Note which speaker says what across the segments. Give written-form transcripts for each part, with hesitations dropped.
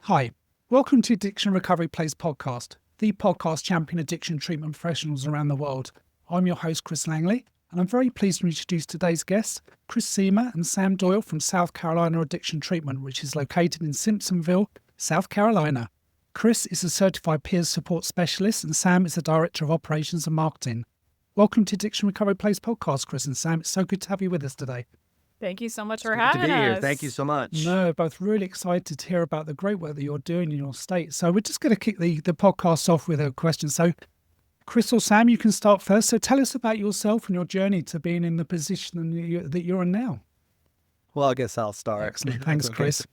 Speaker 1: Hi, welcome to Addiction Recovery Plays podcast, the podcast championing addiction treatment professionals around the world. I'm your host, Chris Langley, and I'm very pleased to introduce today's guests, Chris Seamer and Sam Doyle from South Carolina Addiction Treatment, which is located in Simpsonville, South Carolina. Chris is a certified peer support specialist, and Sam is the Director of Operations and Marketing. Welcome to Addiction Recovery Plays podcast, Chris and Sam. It's so good to have you with us today.
Speaker 2: Thank you so much for
Speaker 3: Good
Speaker 2: having
Speaker 3: to be
Speaker 2: us.
Speaker 3: here. Thank you so much.
Speaker 1: No, both really excited to hear about the great work that you're doing in your state. So we're just going to kick the podcast off with a question. So Chris or Sam, you can start first. So tell us about yourself and your journey to being in the position that you're in now.
Speaker 3: Well, I guess I'll start.
Speaker 1: Excellent. Thanks,
Speaker 3: Okay.
Speaker 1: Chris.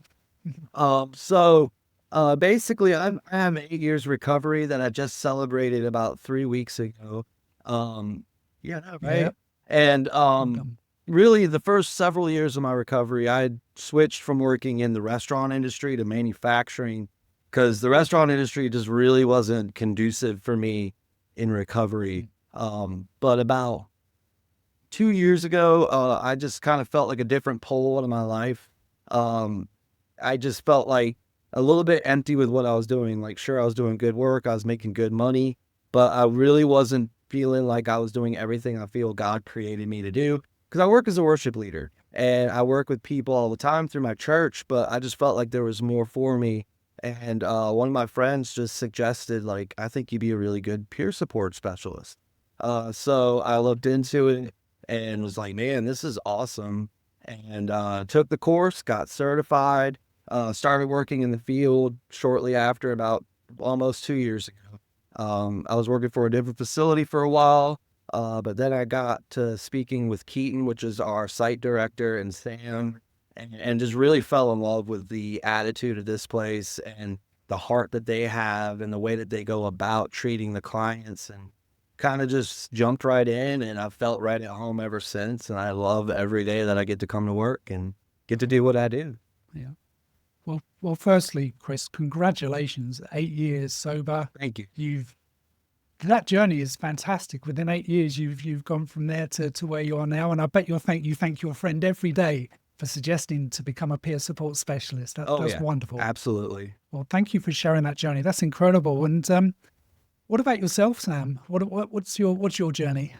Speaker 3: Basically, I have 8 years recovery that I just celebrated about 3 weeks ago. Right?
Speaker 1: Yeah.
Speaker 3: And really, the first several years of my recovery, I had switched from working in the restaurant industry to manufacturing because the restaurant industry just really wasn't conducive for me in recovery. But about 2 years ago, I just kind of felt like a different pole in my life. I just felt like a little bit empty with what I was doing. Like, sure, I was doing good work, I was making good money, but I really wasn't feeling like I was doing everything I feel God created me to do. Because I work as a worship leader and I work with people all the time through my church, but I just felt like there was more for me. And one of my friends just suggested, like, I think you'd be a really good peer support specialist. So I looked into it and was like, man, this is awesome. And took the course, got certified, started working in the field shortly after, about almost 2 years ago. I was working for a different facility for a while. But then I got to speaking with Keaton, which is our site director, and Sam, and just really fell in love with the attitude of this place and the heart that they have and the way that they go about treating the clients, and kind of just jumped right in, and I felt right at home ever since. And I love every day that I get to come to work and get to do what I do.
Speaker 1: Yeah. Well, firstly, Chris, congratulations. 8 years sober.
Speaker 3: Thank you.
Speaker 1: That journey is fantastic. Within 8 years, you've gone from there to where you are now, and I bet you thank your friend every day for suggesting to become a peer support specialist. That's wonderful.
Speaker 3: Absolutely.
Speaker 1: Well, thank you for sharing that journey. That's incredible. And what about yourself, Sam? What's your journey?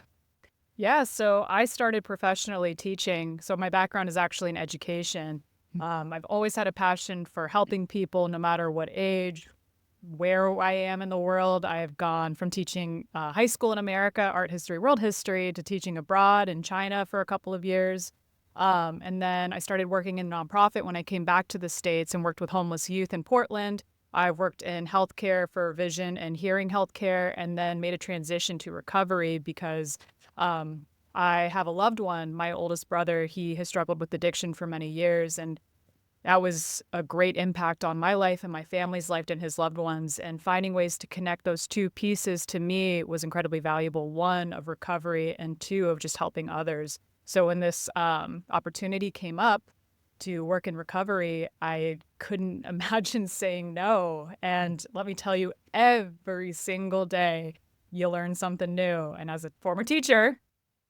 Speaker 2: Yeah, so I started professionally teaching. So my background is actually in education. I've always had a passion for helping people, no matter what age, where I am in the world. I have gone from teaching high school in America, art history, world history, to teaching abroad in China for a couple of years. And then I started working in nonprofit when I came back to the States and worked with homeless youth in Portland. I worked in healthcare for vision and hearing healthcare, and then made a transition to recovery because I have a loved one, my oldest brother. He has struggled with addiction for many years, and that was a great impact on my life and my family's life and his loved ones. And finding ways to connect those two pieces to me was incredibly valuable. One, of recovery, and two, of just helping others. So when this opportunity came up to work in recovery, I couldn't imagine saying no. And let me tell you, every single day you learn something new. And as a former teacher,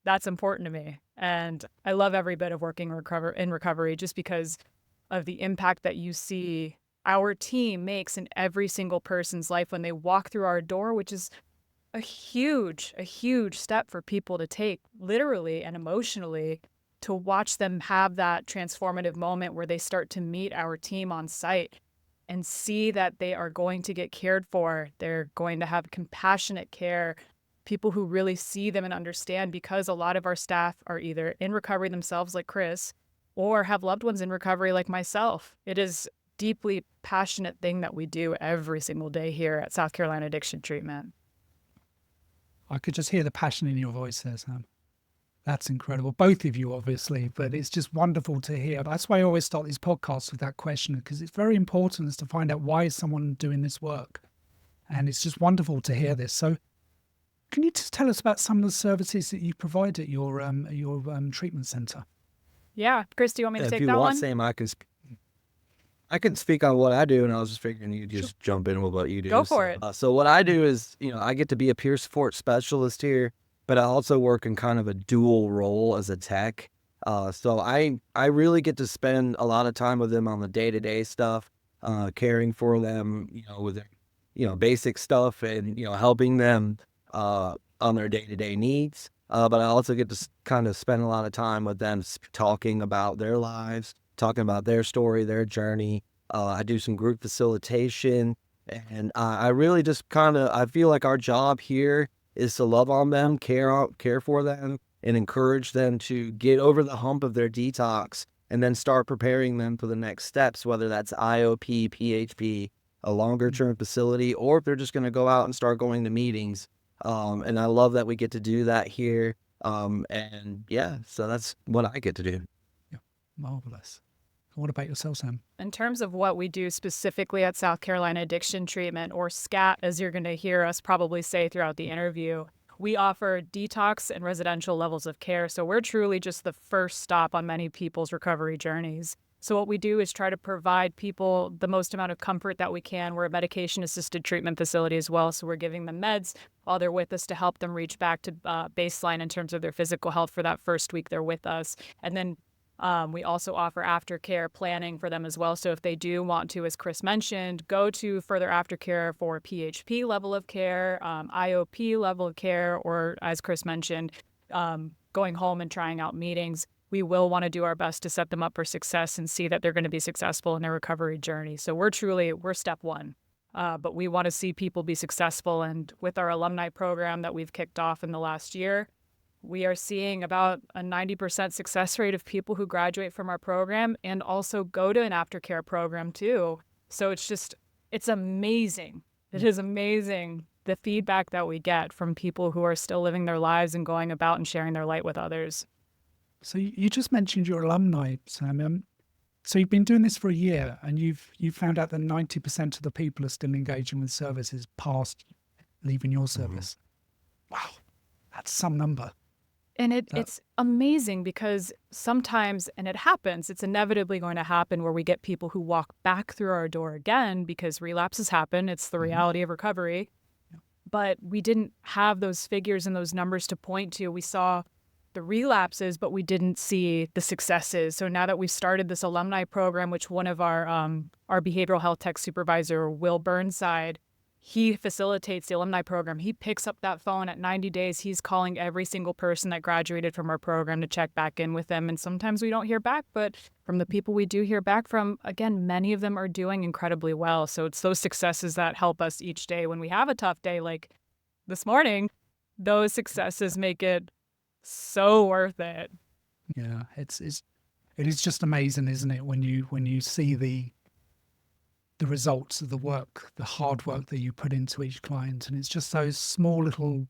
Speaker 2: that's important to me. And I love every bit of working in recovery just because of the impact that you see our team makes in every single person's life when they walk through our door, which is a huge step for people to take, literally and emotionally, to watch them have that transformative moment where they start to meet our team on site and see that they are going to get cared for. They're going to have compassionate care, people who really see them and understand, because a lot of our staff are either in recovery themselves, like Chris, or have loved ones in recovery like myself. It is a deeply passionate thing that we do every single day here at South Carolina Addiction Treatment.
Speaker 1: I could just hear the passion in your voice there, Sam. That's incredible. Both of you, obviously, but it's just wonderful to hear. That's why I always start these podcasts with that question, because it's very important to find out why is someone doing this work. And it's just wonderful to hear this. So can you just tell us about some of the services that you provide at your treatment center?
Speaker 2: Yeah. Chris, do you want me to take that one?
Speaker 3: If you want, Sam, I can speak on what I do, and I was just figuring you'd just jump in with what you do.
Speaker 2: Go for it.
Speaker 3: So what I do is, I get to be a peer support specialist here, but I also work in kind of a dual role as a tech. So I really get to spend a lot of time with them on the day-to-day stuff. caring for them, with their, basic stuff and, helping them on their day-to-day needs. But I also get to kind of spend a lot of time with them talking about their lives, talking about their story, their journey. I do some group facilitation, and I really just I feel like our job here is to love on them, care for them, and encourage them to get over the hump of their detox and then start preparing them for the next steps, whether that's IOP, PHP, a longer term facility, or if they're just going to go out and start going to meetings. And I love that we get to do that here. And yeah, so that's what I get to do.
Speaker 1: Yeah, marvelous. What about yourself, Sam?
Speaker 2: In terms of what we do specifically at South Carolina Addiction Treatment, or SCAT, as you're going to hear us probably say throughout the interview, we offer detox and residential levels of care. So we're truly just the first stop on many people's recovery journeys. So what we do is try to provide people the most amount of comfort that we can. We're a medication-assisted treatment facility as well, so we're giving them meds while they're with us to help them reach back to baseline in terms of their physical health for that first week they're with us. And then we also offer aftercare planning for them as well. So if they do want to, as Chris mentioned, go to further aftercare for PHP level of care, IOP level of care, or as Chris mentioned, going home and trying out meetings, we will want to do our best to set them up for success and see that they're going to be successful in their recovery journey. So we're step one. But we want to see people be successful. And with our alumni program that we've kicked off in the last year, we are seeing about a 90% success rate of people who graduate from our program and also go to an aftercare program too. So it's amazing. It is amazing the feedback that we get from people who are still living their lives and going about and sharing their light with others.
Speaker 1: So you just mentioned your alumni, Sam. So you've been doing this for a year, and you've found out that 90% of the people are still engaging with services past leaving your service. Wow, that's some number.
Speaker 2: And it's amazing because sometimes, and it happens, it's inevitably going to happen where we get people who walk back through our door again because relapses happen. It's the reality of recovery. But we didn't have those figures and those numbers to point to. We saw the relapses, but we didn't see the successes. So now that we've started this alumni program, which one of our behavioral health tech supervisor, Will Burnside, he facilitates the alumni program. He picks up that phone at 90 days. He's calling every single person that graduated from our program to check back in with them. And sometimes we don't hear back, but from the people we do hear back from, again, many of them are doing incredibly well. So it's those successes that help us each day. When we have a tough day like this morning, those successes make it so worth it.
Speaker 1: Yeah, it is just amazing, isn't it, when you see the results of the work, the hard work that you put into each client, and it's just those small little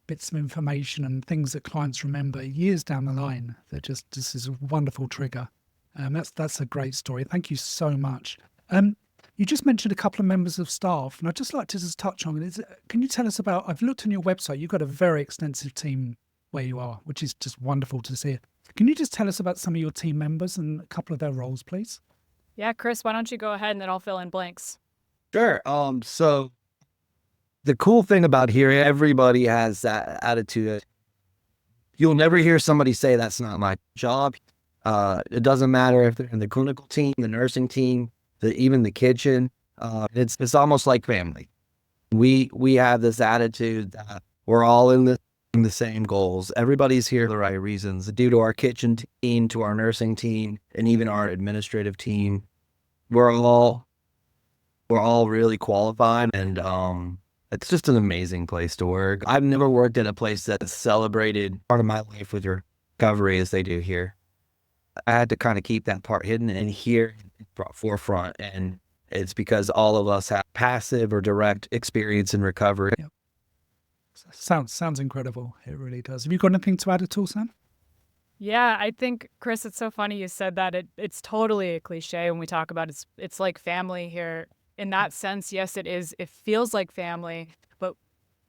Speaker 1: bits of information and things that clients remember years down the line that this is a wonderful trigger. That's a great story. Thank you so much. You just mentioned a couple of members of staff, and I'd just like to just touch on it. Can you tell us about? I've looked on your website. You've got a very extensive team where you are, which is just wonderful to see. Can you just tell us about some of your team members and a couple of their roles, please?
Speaker 2: Yeah, Chris, why don't you go ahead and then I'll fill in blanks.
Speaker 3: Sure. So the cool thing about here, everybody has that attitude. You'll never hear somebody say that's not my job. It doesn't matter if they're in the clinical team, the nursing team, even the kitchen. It's almost like family. We have this attitude that we're all in the same goals. Everybody's here for the right reasons. Due to our kitchen team, to our nursing team, and even our administrative team, we're all really qualified, and it's just an amazing place to work. I've never worked at a place that celebrated part of my life with your recovery as they do here. I had to kind of keep that part hidden, and here it brought forefront, and it's because all of us have passive or direct experience in recovery.
Speaker 1: Yep. Sounds incredible. It really does. Have you got anything to add at all, Sam?
Speaker 2: Yeah, I think, Chris, it's so funny you said that. It's totally a cliche when we talk about it's like family here. In that sense, yes, it is. It feels like family, but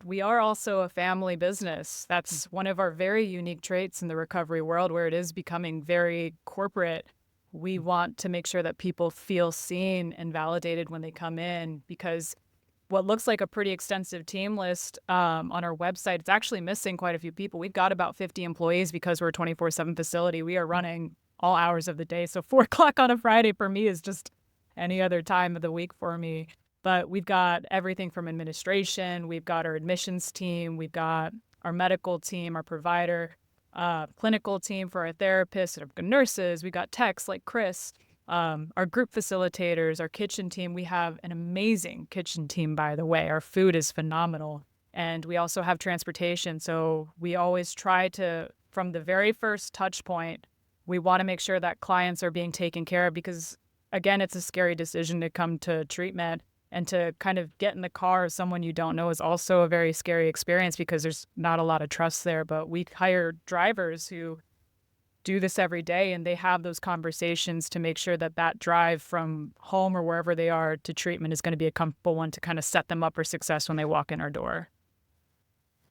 Speaker 2: we are also a family business. That's one of our very unique traits in the recovery world, where it is becoming very corporate. We want to make sure that people feel seen and validated when they come in, because what looks like a pretty extensive team list on our website, it's actually missing quite a few people. We've got about 50 employees because we're a 24/7 facility. We are running all hours of the day. So 4 o'clock on a Friday for me is just any other time of the week for me. But we've got everything from administration, we've got our admissions team, we've got our medical team, our provider, clinical team for our therapists, our nurses, we got techs like Chris, our group facilitators, our kitchen team. We have an amazing kitchen team, by the way. Our food is phenomenal. And we also have transportation. So we always try to, from the very first touch point, we want to make sure that clients are being taken care of because, again, it's a scary decision to come to treatment, and to kind of get in the car of someone you don't know is also a very scary experience because there's not a lot of trust there. But we hire drivers who do this every day, and they have those conversations to make sure that that drive from home or wherever they are to treatment is going to be a comfortable one to kind of set them up for success when they walk in our door.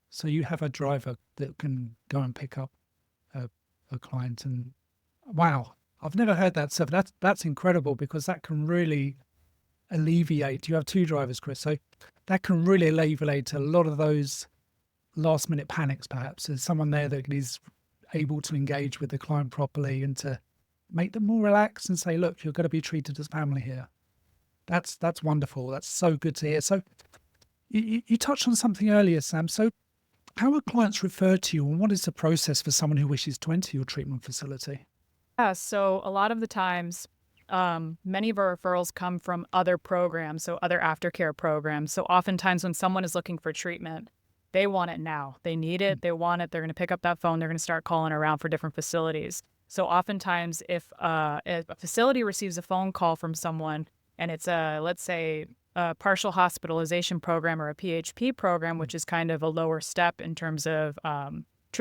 Speaker 1: So you have a driver that can go and pick up a client, and wow, I've never heard that. So that's incredible because that can really alleviate. You have two drivers, Chris, so that can really alleviate a lot of those last minute panics. Perhaps there's someone there that is able to engage with the client properly and to make them more relaxed and say, look, you're going to be treated as family here. That's wonderful. That's so good to hear. So you touched on something earlier, Sam. So how are clients referred to you, and what is the process for someone who wishes to enter your treatment facility?
Speaker 2: Yeah, so a lot of the times, many of our referrals come from other programs, so other aftercare programs. So oftentimes when someone is looking for treatment, they want it now. They need it. They want it. They're going to pick up that phone. They're going to start calling around for different facilities. So oftentimes if a facility receives a phone call from someone and it's let's say, a partial hospitalization program or a PHP program, which is kind of a lower step in terms of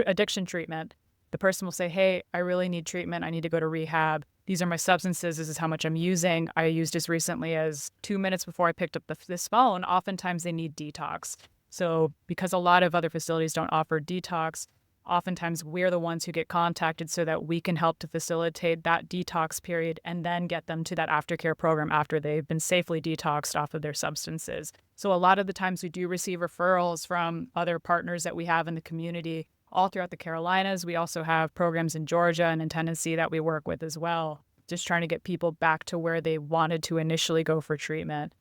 Speaker 2: addiction treatment, the person will say, hey, I really need treatment. I need to go to rehab. These are my substances. This is how much I'm using. I used as recently as 2 minutes before I picked up this phone. Oftentimes they need detox. So because a lot of other facilities don't offer detox, oftentimes we're the ones who get contacted so that we can help to facilitate that detox period and then get them to that aftercare program after they've been safely detoxed off of their substances. So a lot of the times we do receive referrals from other partners that we have in the community all throughout the Carolinas. We also have programs in Georgia and in Tennessee that we work with as well, just trying to get people back to where they wanted to initially go for treatment.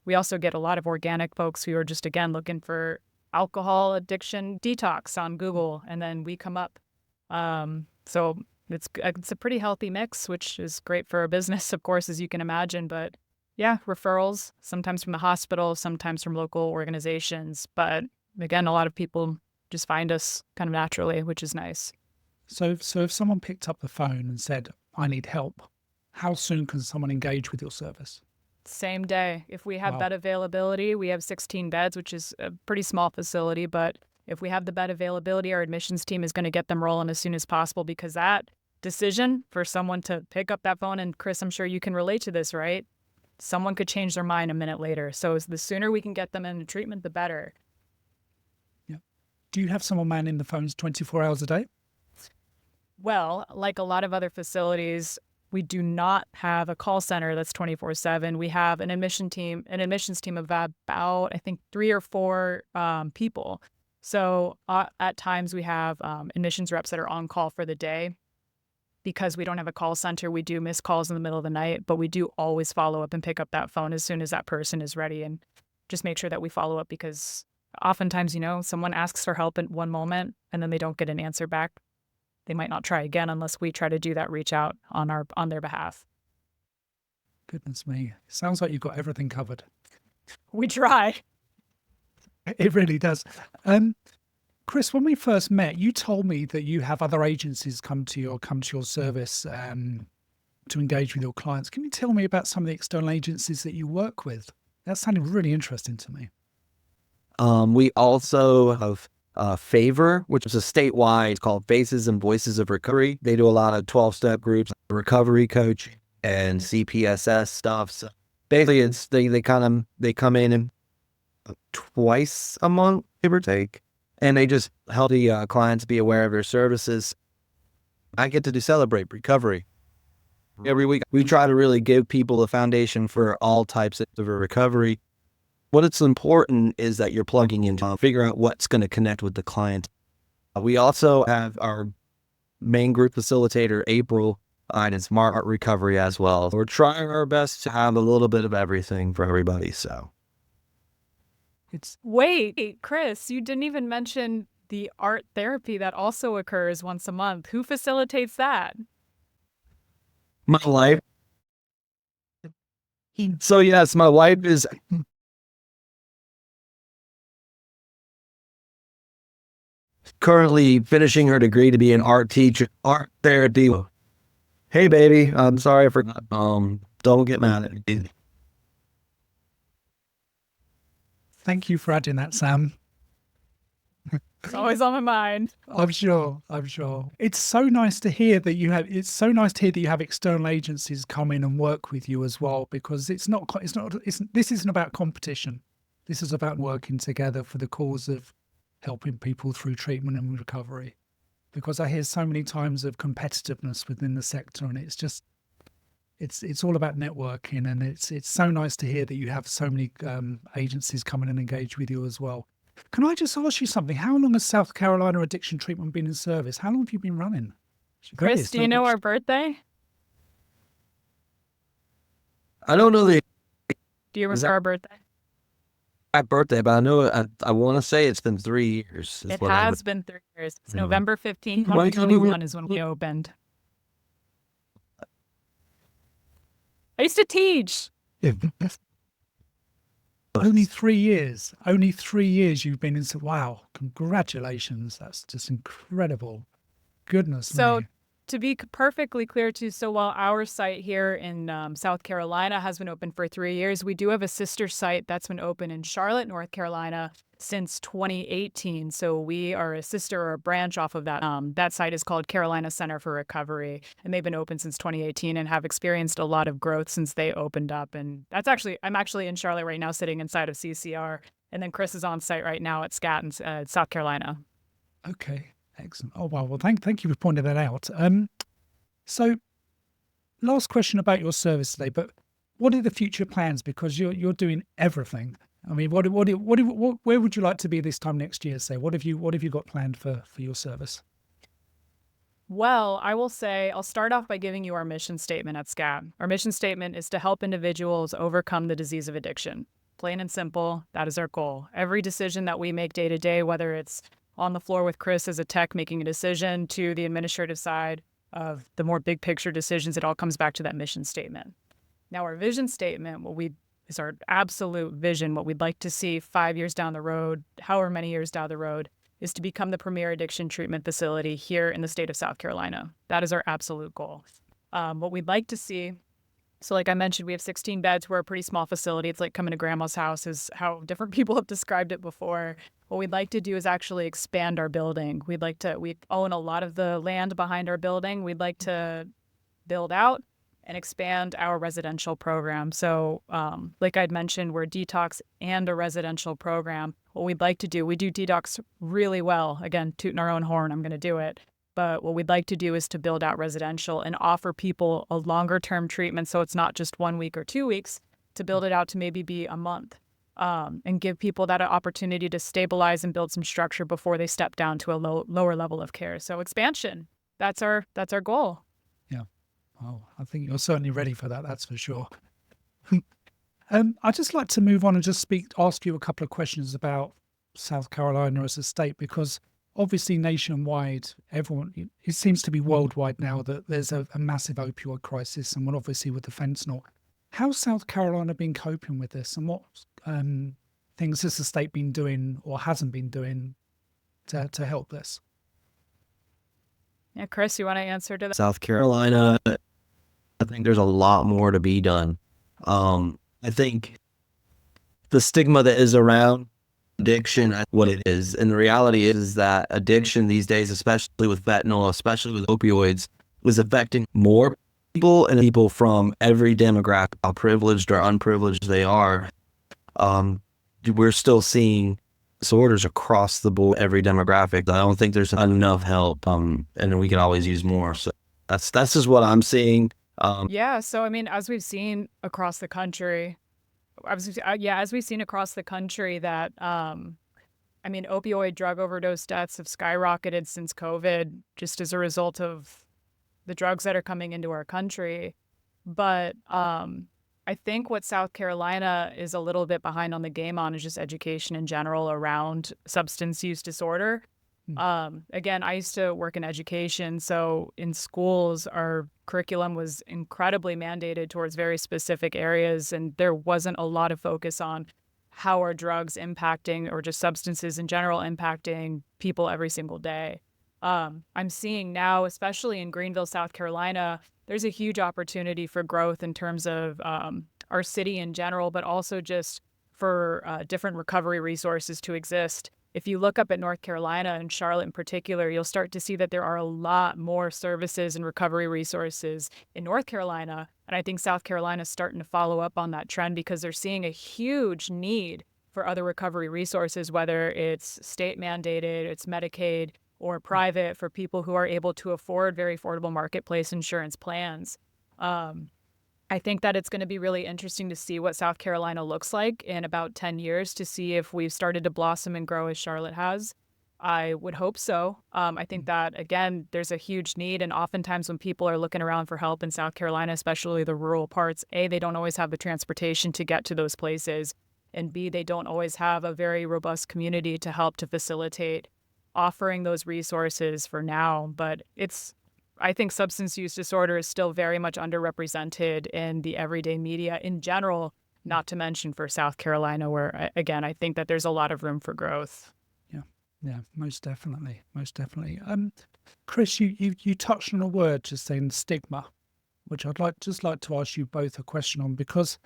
Speaker 2: We also get a lot of organic folks who are just, again, looking for alcohol addiction detox on Google, and then we come up. So it's a pretty healthy mix, which is great for a business, of course, as you can imagine. But yeah, referrals, sometimes from the hospital, sometimes from local organizations. But again, a lot of people just find us kind of naturally, which is nice.
Speaker 1: So if someone picked up the phone and said, I need help, how soon can someone engage with your service?
Speaker 2: Same day. If we have
Speaker 1: Wow.
Speaker 2: bed availability, we have 16 beds, which is a pretty small facility. But if we have the bed availability, our admissions team is going to get them rolling as soon as possible, because that decision for someone to pick up that phone, and Chris, I'm sure you can relate to this, right? Someone could change their mind a minute later. So the sooner we can get them into treatment, the better.
Speaker 1: Yeah. Do you have someone manning the phones 24 hours a day?
Speaker 2: Well, like a lot of other facilities, we do not have a call center that's 24/7. We have an admissions team of about, I think, 3 or 4 people. So at times we have admissions reps that are on call for the day. Because we don't have a call center, we do miss calls in the middle of the night, but we do always follow up and pick up that phone as soon as that person is ready, and just make sure that we follow up, because oftentimes, someone asks for help in one moment and then they don't get an answer back. They might not try again unless we try to do that reach out on their behalf.
Speaker 1: Goodness me. Sounds like you've got everything covered.
Speaker 2: We try.
Speaker 1: It really does. Chris, when we first met, you told me that you have other agencies come to your service to engage with your clients. Can you tell me about some of the external agencies that you work with? That sounded really interesting to me.
Speaker 3: We also have Favor, which is a statewide, it's called Faces and Voices of Recovery. They do a lot of 12-step groups, recovery coach and CPSS stuff. So basically, it's they come in and twice a month, give or take, and they just help the clients be aware of their services. I get to do Celebrate Recovery every week. We try to really give people a foundation for all types of recovery. What it's important is that you're plugging into, figure out what's going to connect with the client. We also have our main group facilitator, April. and smart recovery as well. We're trying our best to have a little bit of everything for everybody. So
Speaker 2: Wait, Chris, you didn't even mention the art therapy that also occurs once a month. Who facilitates that?
Speaker 3: my wife. So yes, my wife is currently finishing her degree to be an art teacher, art therapy. Hey, baby, I'm sorry I forgot. Don't get mad at me.
Speaker 1: Thank you for adding that, Sam.
Speaker 2: It's always on my mind.
Speaker 1: I'm sure. It's so nice to hear that you have. It's so nice to hear that you have external agencies come in and work with you as well, because this isn't about competition. This is about working together for the cause of helping people through treatment and recovery. Because I hear so many times of competitiveness within the sector, and it's all about networking, and it's so nice to hear that you have so many agencies coming and engage with you as well. Can I just ask you something? How long has South Carolina Addiction Treatment been in service? How long have you been running?
Speaker 2: Chris, do you know our birthday?
Speaker 3: I don't know the
Speaker 2: Do you remember our birthday?
Speaker 3: exact birthday, but I know I want to say it's been 3 years.
Speaker 2: It has been 3 years. It's November 15th, 2021 is when we opened. I used to teach.
Speaker 1: Only 3 years. Only 3 years you've been in. Wow! Congratulations. That's just incredible. Goodness
Speaker 2: So,
Speaker 1: me.
Speaker 2: to be perfectly clear, too, so while our site here in South Carolina has been open for 3 years, we do have a sister site that's been open in Charlotte, North Carolina, since 2018. So we are a sister or a branch off of that. That site is called Carolina Center for Recovery, and they've been open since 2018 and have experienced a lot of growth since they opened up. And I'm actually in Charlotte right now, sitting inside of CCR, and then Chris is on site right now at SCAT in South Carolina.
Speaker 1: Okay. Excellent. Oh, wow. Well, thank you for pointing that out. So last question about your service today, but what are the future plans? Because you're doing everything. I mean, where would you like to be this time next year? Say, what have you got planned for your service?
Speaker 2: Well, I will say, I'll start off by giving you our mission statement at SCAT. Our mission statement is to help individuals overcome the disease of addiction. Plain and simple, that is our goal. Every decision that we make day to day, whether it's on the floor with Chris as a tech making a decision to the administrative side of the more big picture decisions, it all comes back to that mission statement. Now, our vision statement, is our absolute vision, what we'd like to see 5 years down the road, however many years down the road, is to become the premier addiction treatment facility here in the state of South Carolina. That is our absolute goal. What we'd like to see, so like I mentioned, we have 16 beds. We're a pretty small facility. It's like coming to grandma's house, is how different people have described it before. What we'd like to do is actually expand our building. We own a lot of the land behind our building. We'd like to build out and expand our residential program. So like I'd mentioned, we're detox and a residential program. What we'd like to do, we do detox really well. Again, tooting our own horn, I'm going to do it. But what we'd like to do is to build out residential and offer people a longer term treatment. So it's not just 1 week or 2 weeks, to build it out to maybe be a month, and give people that opportunity to stabilize and build some structure before they step down to a lower level of care. So expansion, that's our goal.
Speaker 1: Yeah. Oh, I think you're certainly ready for that. That's for sure. I'd just like to move on and just ask you a couple of questions about South Carolina as a state, because obviously nationwide, it seems to be worldwide now that there's a massive opioid crisis, and obviously with the fentanyl. How's South Carolina been coping with this, and what things has the state been doing or hasn't been doing to help this?
Speaker 2: Yeah, Chris, you want to answer to that?
Speaker 3: South Carolina, I think there's a lot more to be done. I think the stigma that is around addiction, what it is, and the reality is that addiction these days, especially with fentanyl, especially with opioids, was affecting more people, and people from every demographic, how privileged or unprivileged they are. We're still seeing disorders across the board, every demographic. I don't think there's enough help, and we can always use more. So that's just what I'm seeing.
Speaker 2: Yeah, so I mean, as we've seen across the country, that I mean, opioid drug overdose deaths have skyrocketed since COVID, just as a result of the drugs that are coming into our country. But I think what South Carolina is a little bit behind on the game on is just education in general around substance use disorder. Again, I used to work in education, so in schools, our curriculum was incredibly mandated towards very specific areas, and there wasn't a lot of focus on how are drugs impacting, or just substances in general impacting people every single day. I'm seeing now, especially in Greenville, South Carolina, there's a huge opportunity for growth in terms of our city in general, but also just for different recovery resources to exist. If you look up at North Carolina and Charlotte in particular, you'll start to see that there are a lot more services and recovery resources in North Carolina. And I think South Carolina is starting to follow up on that trend because they're seeing a huge need for other recovery resources, whether it's state mandated, it's Medicaid, or private for people who are able to afford very affordable marketplace insurance plans. I think that it's going to be really interesting to see what South Carolina looks like in about 10 years to see if we've started to blossom and grow as Charlotte has. I would hope so. I think that, again, there's a huge need. And oftentimes when people are looking around for help in South Carolina, especially the rural parts, A, they don't always have the transportation to get to those places. And B, they don't always have a very robust community to help to facilitate offering those resources for now. But I think substance use disorder is still very much underrepresented in the everyday media in general, not to mention for South Carolina, where, again, I think that there's a lot of room for growth.
Speaker 1: Yeah, most definitely. Most definitely. Chris, you touched on a word just saying stigma, which I'd like to ask you both a question on, because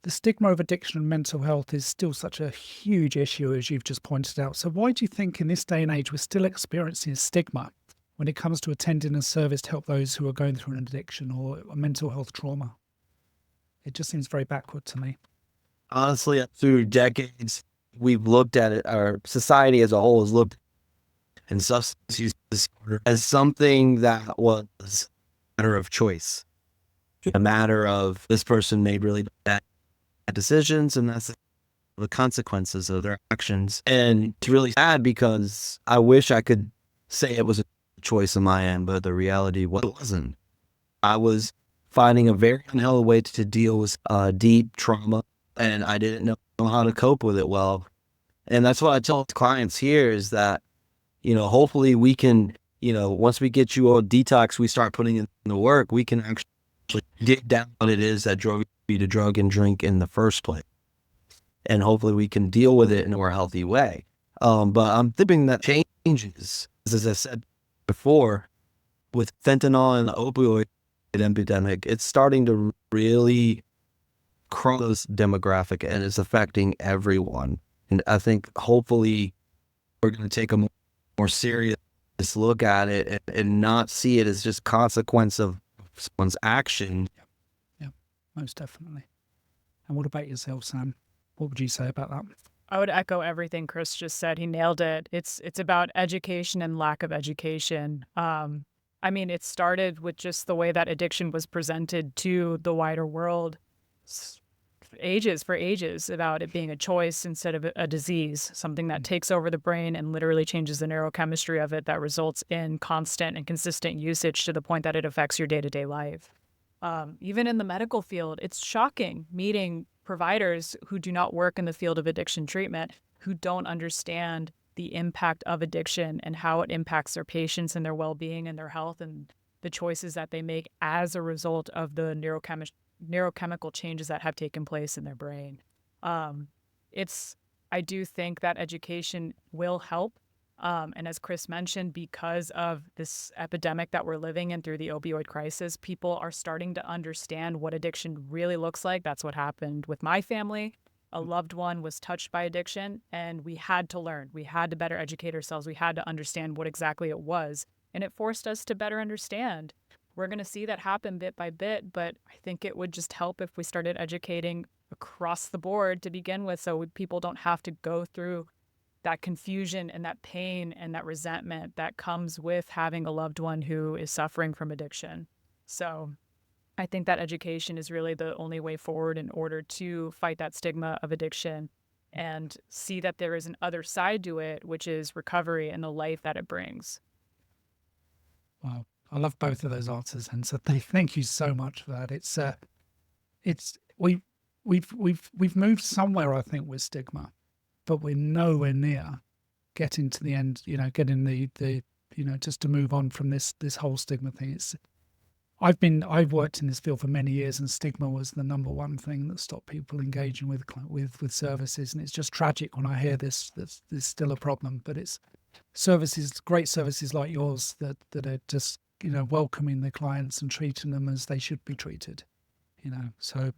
Speaker 1: the stigma of addiction and mental health is still such a huge issue, as you've just pointed out. So why do you think in this day and age we're still experiencing stigma when it comes to attending a service to help those who are going through an addiction or a mental health trauma? It just seems very backward to me.
Speaker 3: Honestly, through decades, we've looked at it, our society as a whole has looked at substance use disorder as something that was a matter of choice, a matter of this person made really bad decisions, and that's the consequences of their actions. And it's really sad because I wish I could say it was a choice on my end, but the reality wasn't. I was finding a very unhealthy way to deal with deep trauma, and I didn't know how to cope with it well. And that's what I tell clients here is that, hopefully we can, once we get you on detox, we start putting in the work, we can actually dig down what it is that drove you to drug and drink in the first place. And hopefully we can deal with it in a more healthy way. But I'm thinking that changes, as I said before, with fentanyl and the opioid epidemic, it's starting to really cross demographic and it's affecting everyone. And I think hopefully we're going to take a more serious look at it and not see it as just consequence of someone's action.
Speaker 1: Yeah, most definitely. And what about yourself, Sam? What would you say about that?
Speaker 2: I would echo everything Chris just said. He nailed it. It's about education and lack of education. It started with just the way that addiction was presented to the wider world for ages about it being a choice instead of a disease, something that takes over the brain and literally changes the neurochemistry of it that results in constant and consistent usage to the point that it affects your day-to-day life. Even in the medical field, it's shocking meeting providers who do not work in the field of addiction treatment, who don't understand the impact of addiction and how it impacts their patients and their well-being and their health and the choices that they make as a result of the neurochemical changes that have taken place in their brain. I do think that education will help. And as Chris mentioned, because of this epidemic that we're living in through the opioid crisis, people are starting to understand what addiction really looks like. That's what happened with my family. A loved one was touched by addiction, and we had to learn. We had to better educate ourselves. We had to understand what exactly it was, and it forced us to better understand. We're going to see that happen bit by bit, but I think it would just help if we started educating across the board to begin with, so people don't have to go through that confusion and that pain and that resentment that comes with having a loved one who is suffering from addiction. So I think that education is really the only way forward in order to fight that stigma of addiction and see that there is an other side to it, which is recovery and the life that it brings.
Speaker 1: Wow. I love both of those answers, and so thank you so much for that. We've moved somewhere, I think, with stigma, but we're nowhere near getting to the end. Getting the just to move on from this whole stigma thing. I've worked in this field for many years, and stigma was the number one thing that stopped people engaging with services. And it's just tragic when I hear this. There's still a problem, but it's great services like yours that are just welcoming the clients and treating them as they should be treated. So.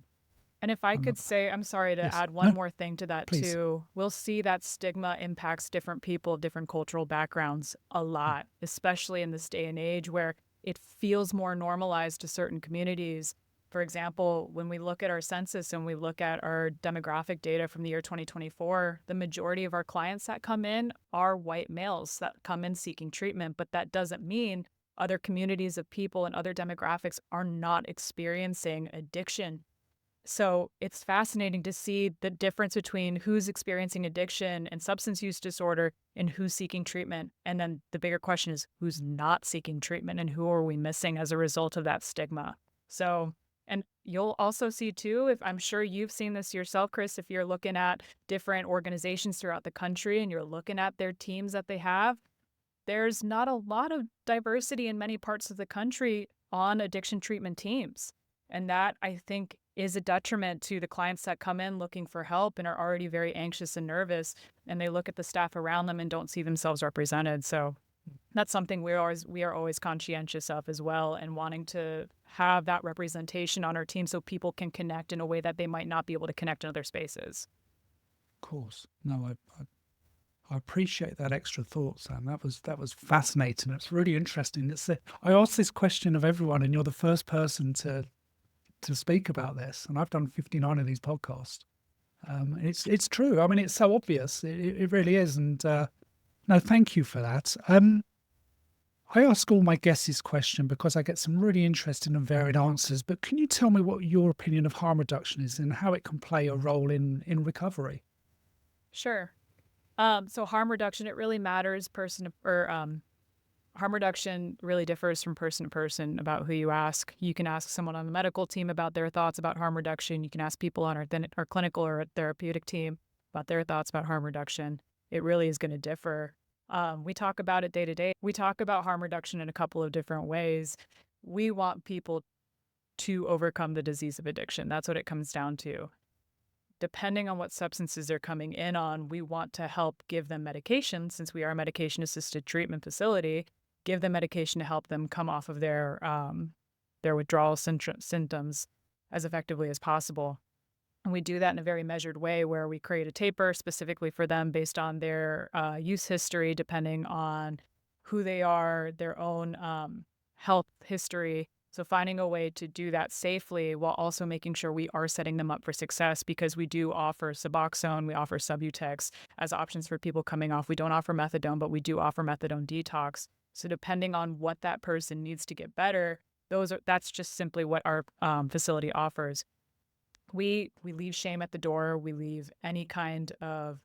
Speaker 2: And if I could say, I'm sorry to
Speaker 1: Yes.
Speaker 2: add one
Speaker 1: No,
Speaker 2: more thing to that
Speaker 1: please.
Speaker 2: too. We'll see that stigma impacts different people, different cultural backgrounds a lot, especially in this day and age where it feels more normalized to certain communities. For example, when we look at our census and we look at our demographic data from the year 2024, the majority of our clients that come in are white males that come in seeking treatment, but that doesn't mean other communities of people and other demographics are not experiencing addiction. So it's fascinating to see the difference between who's experiencing addiction and substance use disorder and who's seeking treatment. And then the bigger question is who's not seeking treatment and who are we missing as a result of that stigma? So, and you'll also see too, if I'm sure you've seen this yourself, Chris, if you're looking at different organizations throughout the country and you're looking at their teams that they have, there's not a lot of diversity in many parts of the country on addiction treatment teams. And that, I think, is a detriment to the clients that come in looking for help and are already very anxious and nervous, and they look at the staff around them and don't see themselves represented. So that's something we are always conscientious of as well, and wanting to have that representation on our team so people can connect in a way that they might not be able to connect in other spaces.
Speaker 1: Of course. No, I appreciate that extra thought, Sam. That was fascinating. It's really interesting. I asked this question of everyone, and you're the first person to speak about this. And I've done 59 of these podcasts. It's true. I mean, it's so obvious. It really is. And no, thank you for that. I ask all my guests this question because I get some really interesting and varied answers. But can you tell me what your opinion of harm reduction is and how it can play a role in recovery?
Speaker 2: Sure. So harm reduction, it really matters harm reduction really differs from person to person about who you ask. You can ask someone on the medical team about their thoughts about harm reduction. You can ask people on our clinical or therapeutic team about their thoughts about harm reduction. It really is going to differ. We talk about it day to day. We talk about harm reduction in a couple of different ways. We want people to overcome the disease of addiction. That's what it comes down to. Depending on what substances they're coming in on, we want to help give them medication, since we are a medication-assisted treatment facility, give them medication to help them come off of their withdrawal symptoms as effectively as possible. And we do that in a very measured way where we create a taper specifically for them based on their use history, depending on who they are, their own health history. So finding a way to do that safely while also making sure we are setting them up for success, because we do offer Suboxone, we offer Subutex as options for people coming off. We don't offer methadone, but we do offer methadone detox. So depending on what that person needs to get better, that's just simply what our facility offers. We leave shame at the door. We leave any kind of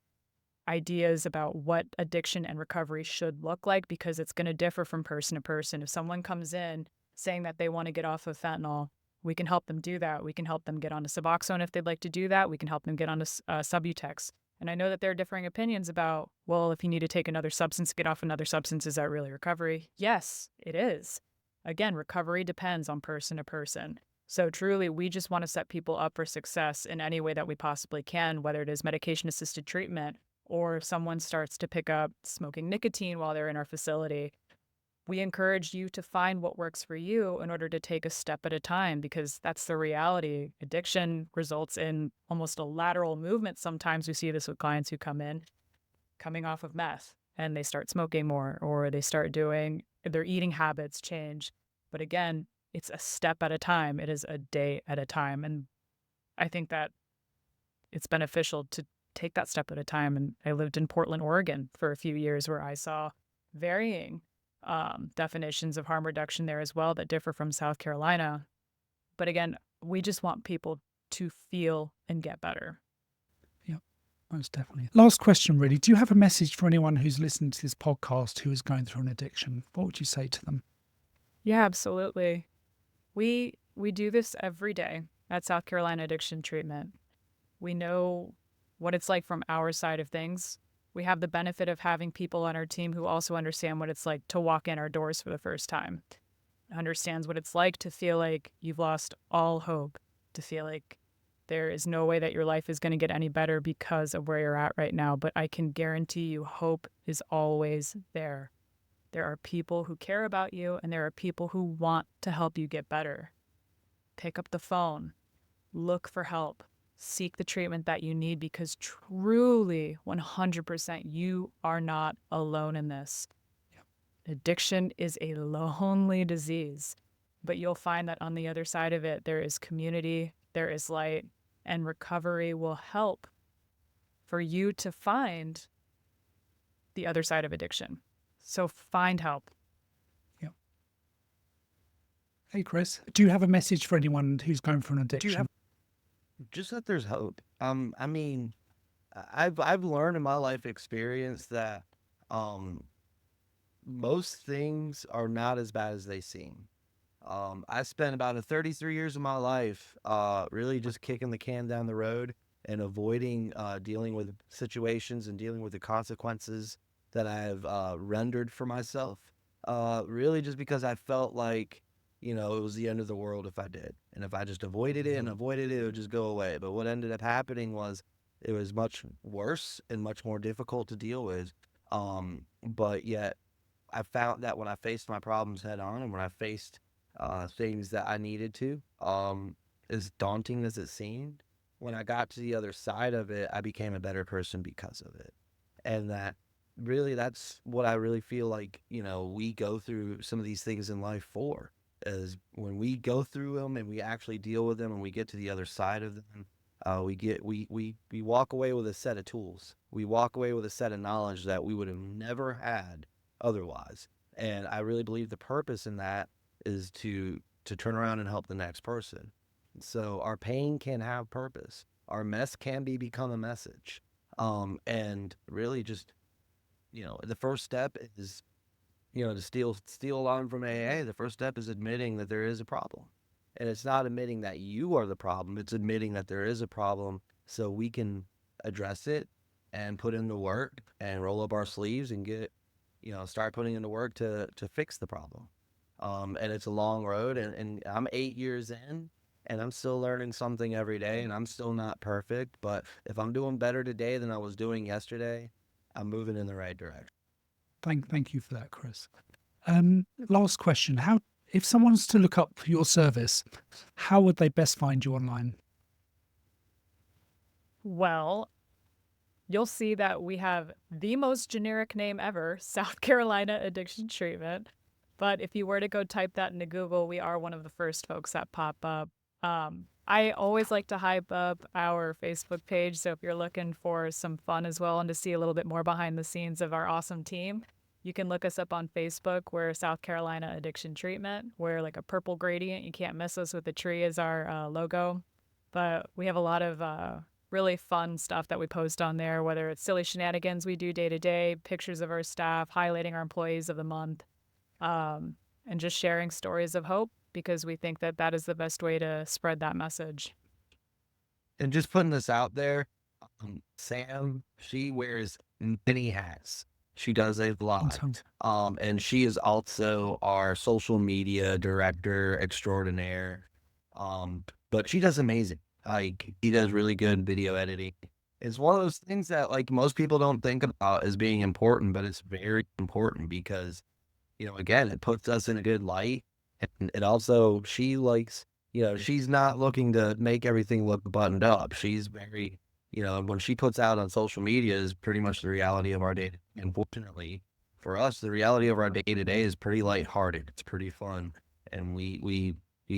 Speaker 2: ideas about what addiction and recovery should look like, because it's going to differ from person to person. If someone comes in saying that they want to get off of fentanyl, we can help them do that. We can help them get onto Suboxone if they'd like to do that. We can help them get onto Subutex. And I know that there are differing opinions about, well, if you need to take another substance to get off another substance, is that really recovery? Yes, it is. Again, recovery depends on person to person. So truly, we just want to set people up for success in any way that we possibly can, whether it is medication-assisted treatment or if someone starts to pick up smoking nicotine while they're in our facility. We encourage you to find what works for you in order to take a step at a time, because that's the reality. Addiction results in almost a lateral movement. Sometimes we see this with clients who come in coming off of meth and they start smoking more, or they start doing, their eating habits change. But again, it's a step at a time. It is a day at a time. And I think that it's beneficial to take that step at a time. And I lived in Portland, Oregon for a few years where I saw varying definitions of harm reduction there as well that differ from South Carolina. But again, we just want people to feel and get better.
Speaker 1: Yep, most definitely. Last question, really. Do you have a message for anyone who's listening to this podcast who is going through an addiction? What would you say to them?
Speaker 2: Yeah, absolutely. We do this every day at South Carolina Addiction Treatment. We know what it's like from our side of things. We have the benefit of having people on our team who also understand what it's like to walk in our doors for the first time, understands what it's like to feel like you've lost all hope, to feel like there is no way that your life is going to get any better because of where you're at right now. But I can guarantee you, hope is always there. There are people who care about you, and there are people who want to help you get better. Pick up the phone, look for help, seek the treatment that you need, because truly, 100%, you are not alone in this. Addiction is a lonely disease, but you'll find that on the other side of it, there is community, there is light, and recovery will help for you to find the other side of addiction. So find help.
Speaker 1: Yeah. Hey, Chris, do you have a message for anyone who's going through an addiction?
Speaker 3: Just that there's hope. I mean, I've learned in my life experience that um most things are not as bad as they seem. I spent about 33 years of my life really just kicking the can down the road and avoiding dealing with situations and dealing with the consequences that I've rendered for myself. Really just because I felt like, it was the end of the world if I did. And if I just avoided it and avoided it, it would just go away. But what ended up happening was it was much worse and much more difficult to deal with. But yet I found that when I faced my problems head on and when I faced things that I needed to, as daunting as it seemed, when I got to the other side of it, I became a better person because of it. And that's what I really feel like, we go through some of these things in life for, is when we go through them and we actually deal with them and we get to the other side of them, we walk away with a set of tools. We walk away with a set of knowledge that we would have never had otherwise. And I really believe the purpose in that is to turn around and help the next person. So our pain can have purpose. Our mess can become a message. And really just, the first step is, to steal along from AA, the first step is admitting that there is a problem. And it's not admitting that you are the problem, it's admitting that there is a problem so we can address it and put in the work and roll up our sleeves and start putting in the work to fix the problem. And it's a long road, and I'm 8 years in, and I'm still learning something every day, and I'm still not perfect. But if I'm doing better today than I was doing yesterday, I'm moving in the right direction.
Speaker 1: Thank you for that, Chris. Last question. If someone's to look up your service, how would they best find you online?
Speaker 2: Well, you'll see that we have the most generic name ever, South Carolina Addiction Treatment. But if you were to go type that into Google, we are one of the first folks that pop up. I always like to hype up our Facebook page. So if you're looking for some fun as well and to see a little bit more behind the scenes of our awesome team, you can look us up on Facebook. We're South Carolina Addiction Treatment. We're like a purple gradient. You can't miss us with the tree as our logo. But we have a lot of really fun stuff that we post on there, whether it's silly shenanigans we do day to day, pictures of our staff, highlighting our employees of the month, and just sharing stories of hope, because we think that that is the best way to spread that message.
Speaker 3: And just putting this out there, Sam, she wears many hats. She does a lot. And she is also our social media director extraordinaire. But she does amazing. Like, he does really good video editing. It's one of those things that, like, most people don't think about as being important, but it's very important because, again, it puts us in a good light. And it also, she likes, she's not looking to make everything look buttoned up. She's very, when she puts out on social media is pretty much the reality of our day. Unfortunately, for us, the reality of our day to day is pretty lighthearted. It's pretty fun. And we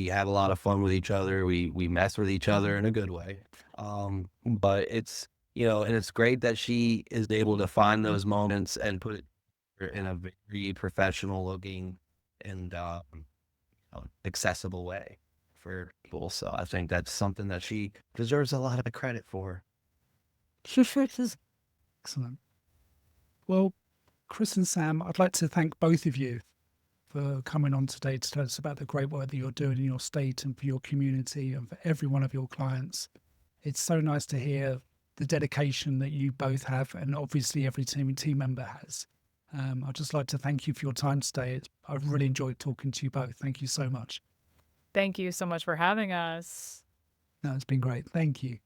Speaker 3: have a lot of fun with each other. We mess with each other in a good way. But it's, and it's great that she is able to find those moments and put it in a very professional looking and accessible way for people. So I think that's something that she deserves a lot of credit for.
Speaker 1: Excellent. Well, Chris and Sam, I'd like to thank both of you for coming on today to tell us about the great work that you're doing in your state and for your community and for every one of your clients. It's so nice to hear the dedication that you both have, and obviously every team member has. I'd just like to thank you for your time today. I've really enjoyed talking to you both. Thank you so much.
Speaker 2: Thank you so much for having us.
Speaker 1: No, it's been great. Thank you.